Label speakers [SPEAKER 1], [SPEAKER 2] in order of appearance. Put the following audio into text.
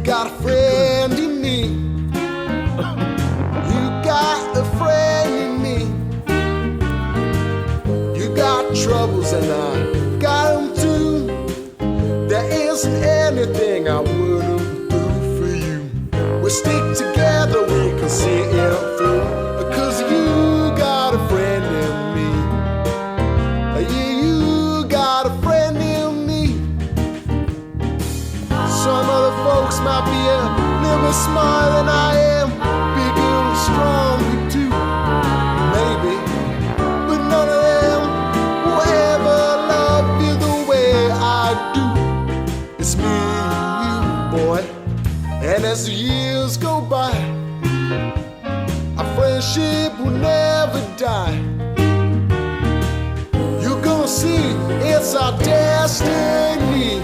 [SPEAKER 1] got a friend in me. You got a friend in me. You got troubles and I got them too. There isn't anything I wouldn't do for you. We stick together, we can see it through. Because you got a friend in me. Yeah, you got a friend in me. Some other folks might be a little bit smarter than I am, bigger and stronger too, maybe. But none of them will ever love you the way I do. It's me and you, boy. And as the years go by, our friendship will never die. You're gonna see it's our destiny.